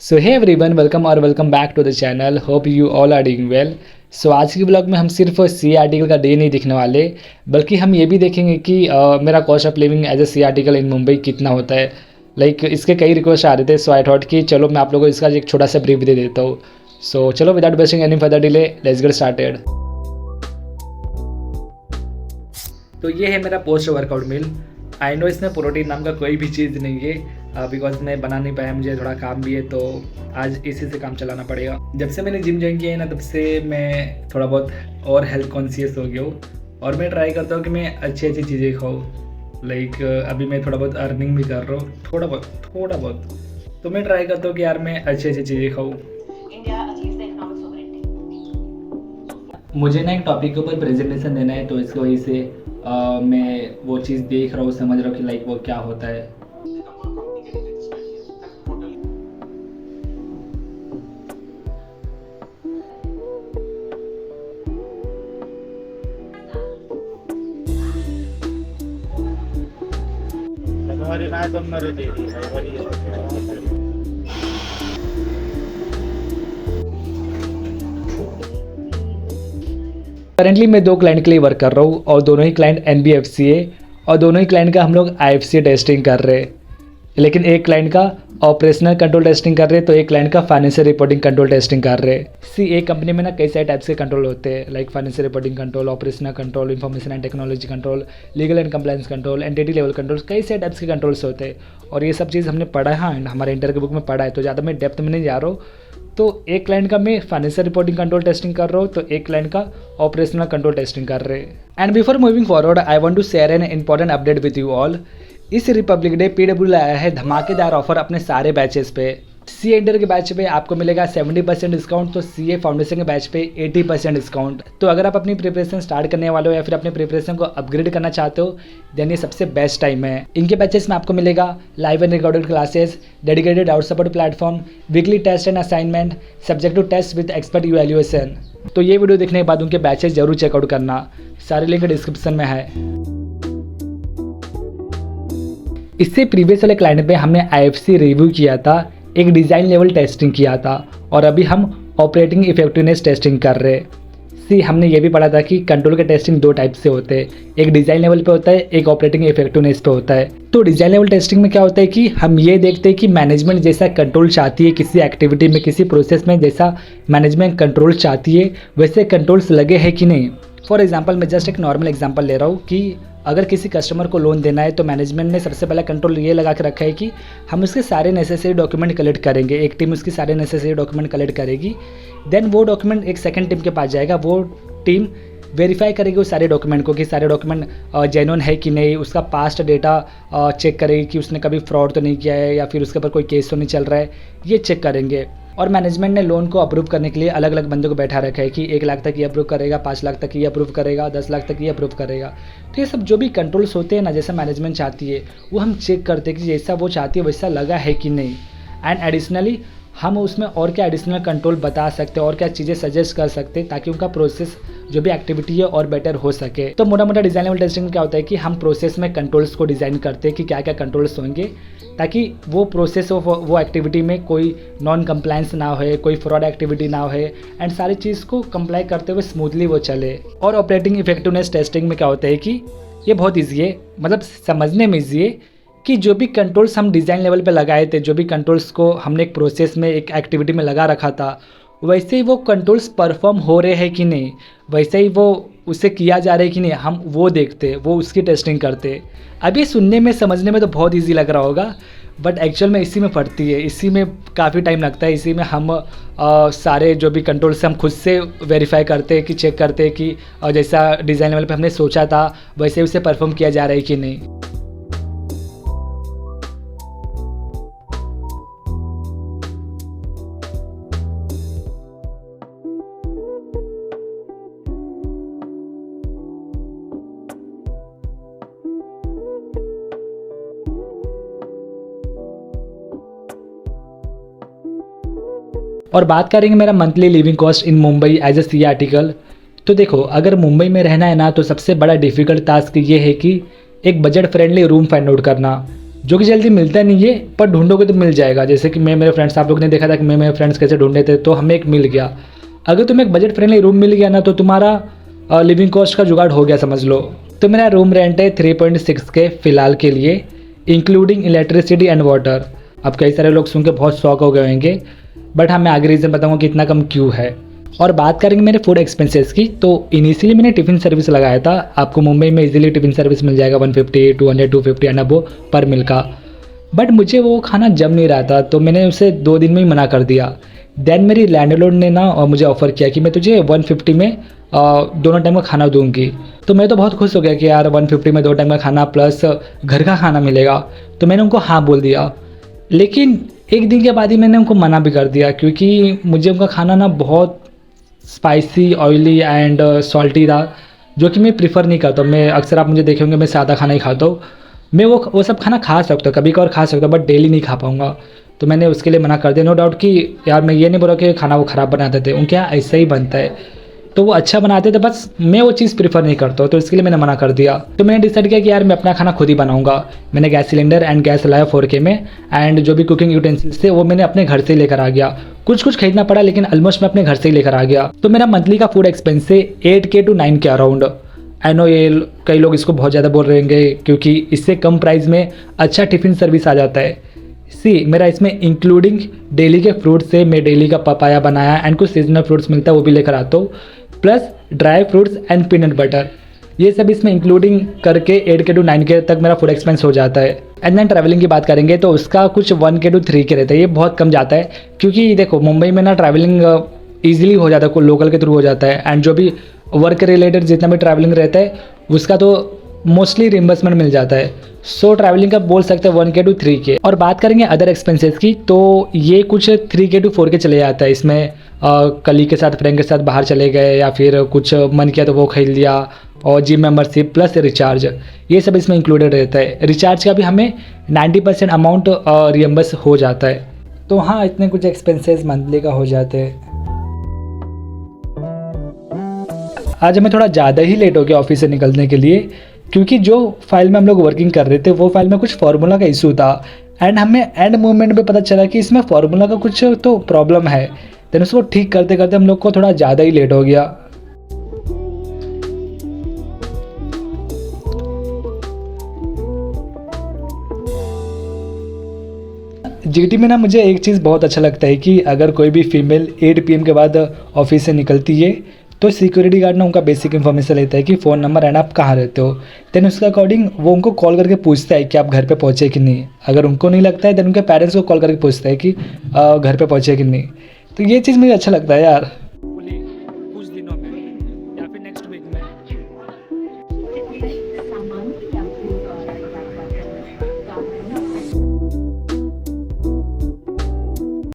So hey everyone, welcome back to the channel. Hope you all are doing well. So आज की blog में हम सिर्फ सी article का डे नहीं दिखने वाले, बल्कि हम ये भी देखेंगे कि मेरा cost of living as a C article in Mumbai कितना होता है। इसके कई रिक्वेस्ट आ रहे थे, सो आई थॉट कि चलो मैं आप लोगों को इसका एक छोटा सा ब्रीफ दे देता हूँ। सो चलो without wasting any further delay, let's get started. तो ये है मेरा post workout meal. I know इसमें प्रोटीन नाम का कोई भी चीज़ नहीं है, बिकॉज मैं बना नहीं पाया, मुझे थोड़ा काम भी है, तो आज इसी से काम चलाना पड़ेगा। जब से मैंने जिम ज्वाइन किया है ना, तब से मैं थोड़ा बहुत और हेल्थ कॉन्शियस हो गया हूँ और मैं ट्राई करता हूँ कि मैं अच्छी चीज़ें खाऊँ। अभी मैं थोड़ा बहुत अर्निंग भी कर रहा हूँ, थोड़ा बहुत, तो मैं ट्राई करता हूँ कि यार मैं अच्छी चीज़ें खाऊँ। मुझे ना एक टॉपिक के ऊपर प्रेजेंटेशन देना है, तो इसकी वजह से मैं वो चीज़ देख रहा हूँ, समझ रहा हूँ कि वो क्या होता है। करेंटली मैं 2 क्लाइंट के लिए वर्क कर रहा हूँ और दोनों ही क्लाइंट NBFC है और दोनों ही क्लाइंट का हम लोग IFC टेस्टिंग कर रहे हैं। लेकिन एक क्लाइंट का ऑपरेशनल कंट्रोल टेस्टिंग कर रहे हैं, तो एक क्लाइंट का फाइनेंशियल रिपोर्टिंग कंट्रोल टेस्टिंग कर रहे हैं। एक कंपनी में ना कई सारे टाइप्स के कंट्रोल होते हैं, like financial reporting control, operational control, information and technology control, legal and compliance control, entity level control, कई सारे टाइप्स के कंट्रोल्स होते हैं। और ये सब चीज़ हमने पढ़ा है, हाँ, हमारे इंटर के बुक में पढ़ा है, तो ज़्यादा मैं डेप्थ में नहीं जा रहा हूँ। तो एक क्लाइंट का मैं फाइनेंशियल रिपोर्टिंग कंट्रोल टेस्टिंग कर रहा हूँ, तो एक क्लाइंट का ऑपरेशनल कंट्रोल टेस्टिंग कर रहे हैं। And before moving forward, I want to share an important update with you all. इस रिपब्लिक डे PW आया है धमाकेदार ऑफर अपने सारे बैचेस पे। CA इंटर के बैच पे आपको मिलेगा 70% डिस्काउंट, तो CA फाउंडेशन के बैच पे 80% डिस्काउंट। तो अगर आप अपनी प्रिपरेशन स्टार्ट करने वाले हो या फिर अपनी प्रिपरेशन को अपग्रेड करना चाहते हो, देन ये सबसे बेस्ट टाइम है। इनके बैचेस में आपको मिलेगा live and recorded classes, dedicated doubt support platform, weekly test and assignment, subject to test with expert evaluation. तो ये वीडियो देखने के बाद उनके बैचेस जरूर चेकआउट करना, सारे लिंक डिस्क्रिप्शन में है। इससे प्रीवियस वाले क्लाइंट पे हमने IFC रिव्यू किया था, एक डिज़ाइन लेवल टेस्टिंग किया था और अभी हम ऑपरेटिंग इफेक्टिवनेस टेस्टिंग कर रहे हैं। हमने ये भी पढ़ा था कि कंट्रोल के टेस्टिंग 2 टाइप से होते हैं, एक डिज़ाइन लेवल पे होता है, एक ऑपरेटिंग इफेक्टिवनेस पे होता है। तो डिज़ाइन लेवल टेस्टिंग में क्या होता है कि हम ये देखते हैं कि मैनेजमेंट जैसा कंट्रोल चाहती है किसी एक्टिविटी में, किसी प्रोसेस में, जैसा मैनेजमेंट कंट्रोल चाहती है वैसे कंट्रोल्स लगे हैं कि नहीं। फॉर एग्जाम्पल, मैं जस्ट एक नॉर्मल एग्जाम्पल ले रहा हूँ कि अगर किसी कस्टमर को लोन देना है, तो मैनेजमेंट ने सबसे पहला कंट्रोल ये लगा के रखा है कि हम उसके सारे नेसेसरी डॉक्यूमेंट कलेक्ट करेंगे। एक टीम उसकी सारे नेसेसरी डॉक्यूमेंट कलेक्ट करेगी, देन वो डॉक्यूमेंट एक सेकंड टीम के पास जाएगा, वो टीम वेरीफाई करेगी उस सारे डॉक्यूमेंट को कि सारे डॉक्यूमेंट जेन्युइन है कि नहीं, उसका पास्ट डेटा चेक करेगी कि उसने कभी फ्रॉड तो नहीं किया है या फिर उसके ऊपर कोई केस तो नहीं चल रहा है, ये चेक करेंगे। और मैनेजमेंट ने लोन को अप्रूव करने के लिए अलग अलग बंदों को बैठा रखा है कि 1 लाख तक ये अप्रूव करेगा, 5 लाख तक ये अप्रूव करेगा, 10 लाख तक ये अप्रूव करेगा। तो ये सब जो भी कंट्रोल्स होते हैं ना, जैसा मैनेजमेंट चाहती है वो हम चेक करते हैं कि जैसा वो चाहती है वैसा लगा है कि नहीं। एंड एडिशनली हम उसमें और क्या एडिशनल कंट्रोल बता सकते हैं और क्या चीज़ें सजेस्ट कर सकते हैं ताकि उनका प्रोसेस जो भी एक्टिविटी है और बेटर हो सके। तो मोटा मोटा डिज़ाइन लेवल टेस्टिंग में क्या होता है कि हम प्रोसेस में कंट्रोल्स को डिज़ाइन करते हैं कि क्या क्या कंट्रोल्स होंगे ताकि वो प्रोसेस ऑफ वो एक्टिविटी में कोई नॉन कंप्लायंस ना हो, कोई फ्रॉड एक्टिविटी ना हो एंड सारी चीज़ को कंप्लाई करते हुए स्मूथली वो चले। और ऑपरेटिंग इफेक्टिवनेस टेस्टिंग में क्या होता है कि ये बहुत ईजी है, मतलब समझने में ईजी है कि जो भी कंट्रोल्स हम डिज़ाइन लेवल पे लगाए थे, जो भी कंट्रोल्स को हमने एक प्रोसेस में, एक एक्टिविटी में लगा रखा था, वैसे ही वो कंट्रोल्स परफॉर्म हो रहे हैं कि नहीं, वैसे ही वो उसे किया जा रहा है कि नहीं, हम वो देखते, वो उसकी टेस्टिंग करते। अब ये सुनने में समझने में तो बहुत इजी लग रहा होगा, बट एक्चुअल में इसी में पड़ती है, इसी में काफ़ी टाइम लगता है। इसी में हम सारे जो भी कंट्रोल्स हम खुद से वेरीफाई करते हैं कि चेक करते हैं कि जैसा डिज़ाइन लेवल पे हमने सोचा था वैसे उसे परफॉर्म किया जा रहा है कि नहीं। और बात करेंगे मेरा monthly living cost in Mumbai as a CA article. तो देखो, अगर मुंबई में रहना है ना, तो सबसे बड़ा डिफ़िकल्ट टास्क ये है कि एक budget friendly room find out करना। जो कि जल्दी मिलता नहीं है, पर ढूंढोगे तो मिल जाएगा। जैसे कि मैं मेरे फ्रेंड्स, आप लोग ने देखा था कि मैं मेरे फ्रेंड्स कैसे ढूंढे थे, तो हमें एक मिल गया। अगर तुम्हें एक बजट फ्रेंडली रूम मिल गया ना, तो तुम्हारा लिविंग कॉस्ट का जुगाड़ हो गया समझ लो। तो मेरा रूम रेंट है 3.6 के फ़िलहाल के लिए, इंक्लूडिंग इलेक्ट्रिसिटी एंड वाटर। अब कई सारे लोग सुन के बहुत शौक हो गए होंगे, बट हाँ मैं आगे रीज़न बताऊँगा कि इतना कम क्यों है। और बात करेंगे मेरे फूड एक्सपेंसेस की, तो इनिशियली मैंने टिफ़िन सर्विस लगाया था। आपको मुंबई में इजीली टिफ़िन सर्विस मिल जाएगा 150, 200, 250 एंड अबो पर मील का। बट मुझे वो खाना जम नहीं रहा था, तो मैंने उसे 2 दिन में ही मना कर दिया। देन मेरी लैंडलॉर्ड ने ना मुझे ऑफ़र किया कि मैं तुझे 150 में दोनों टाइम का खाना दूंगी। तो मैं तो बहुत खुश हो गया कि यार 150 में 2 टाइम का खाना प्लस घर का खाना मिलेगा। तो मैंने उनको हाँ बोल दिया। लेकिन एक दिन के बाद ही मैंने उनको मना भी कर दिया, क्योंकि मुझे उनका खाना ना बहुत स्पाइसी, ऑयली एंड सॉल्टी था, जो कि मैं प्रीफर नहीं करता हूँ। मैं अक्सर, आप मुझे देखे होंगे, मैं सादा खाना ही खाता हूँ। मैं वो सब खाना खा सकता हूँ, कभी कभार खा सकता हूँ, बट डेली नहीं खा पाऊँगा। तो मैंने उसके लिए मना कर दिया। नो डाउट कि यार मैं ये नहीं बोल रहा कि खाना वो ख़राब बनाते थे, उनके यहाँ ऐसा ही बनता है, तो वो अच्छा बनाते थे, बस मैं वो चीज़ प्रीफर नहीं करता हूँ, तो इसके लिए मैंने मना कर दिया। तो मैंने डिसाइड किया कि यार मैं अपना खाना खुद ही बनाऊंगा। मैंने गैस सिलेंडर एंड गैस लाया 4K में, एंड जो भी कुकिंग यूटेंसिल्स थे वो मैंने अपने घर से ही लेकर आ गया। कुछ खरीदना पड़ा, लेकिन ऑलमोस्ट मैं अपने घर से ही लेकर आ गया। तो मेरा मंथली का फूड एक्सपेंस है 8K to 9K around. I know ये कई लोग इसको बहुत ज़्यादा बोल रहे होंगे, क्योंकि इससे कम प्राइस में अच्छा टिफ़िन सर्विस आ जाता है। मेरा इसमें इंक्लूडिंग डेली के फ्रूट्स से, मैं डेली का पपाया बनाया एंड कुछ सीजनल फ्रूट्स मिलता है वो भी लेकर आता हूँ, plus dry fruits and peanut butter, ये सब इसमें इंक्लूडिंग करके 8K to 9K तक मेरा फूड एक्सपेंस हो जाता है। एंड देन ट्रैवलिंग की बात करेंगे तो उसका कुछ 1K to 3K रहता है। ये बहुत कम जाता है, क्योंकि देखो मुंबई में ना ट्रैवलिंग ईजिली हो जाता है, कोई लोकल के थ्रू हो जाता है, एंड जो भी वर्क रिलेटेड जितना भी ट्रैवलिंग रहता है उसका तो मोस्टली रिम्बर्समेंट मिल जाता है। सो ट्रैवलिंग का बोल सकते हैं 1K to 3K। और बात करेंगे अदर एक्सपेंसेस की, तो ये कुछ 3K to 4K चले जाता है। इसमें कली के साथ, फ्रेंड के साथ बाहर चले गए, या फिर कुछ मन किया तो वो खरीद लिया, और जिम मेंबरशिप प्लस रिचार्ज, ये सब इसमें इंक्लूडेड रहता है। रिचार्ज का भी हमें 90% अमाउंट रियम्बर्स हो जाता है। तो हाँ, इतने कुछ एक्सपेंसेस मंथली का हो जाते हैं। आज हमें थोड़ा ज़्यादा ही लेट हो गया ऑफिस से निकलने के लिए, क्योंकि जो फाइल में हम लोग वर्किंग कर रहे थे वो फाइल में कुछ फार्मूला का इशू था, एंड हमें एंड मोमेंट पे पता चला कि इसमें फार्मूला का कुछ तो प्रॉब्लम है। देन उसको ठीक करते करते हम लोग को थोड़ा ज़्यादा ही लेट हो गया। जीटी में ना मुझे एक चीज़ बहुत अच्छा लगता है कि अगर कोई भी फीमेल 8 PM के बाद ऑफिस से निकलती है, तो सिक्योरिटी गार्ड ना उनका बेसिक इन्फॉर्मेशन लेता है कि फ़ोन नंबर एंड आप कहाँ रहते हो। देन उसके अकॉर्डिंग वो उनको कॉल करके पूछता है कि आप घर पे पहुँचे कि नहीं। अगर उनको नहीं लगता है, देन उनके पेरेंट्स को कॉल करके पूछता है कि घर पे पहुँचे कि नहीं। तो ये चीज़ मुझे अच्छा लगता है यार। कुछ दिनों में या फिर नेक्स्ट वीक में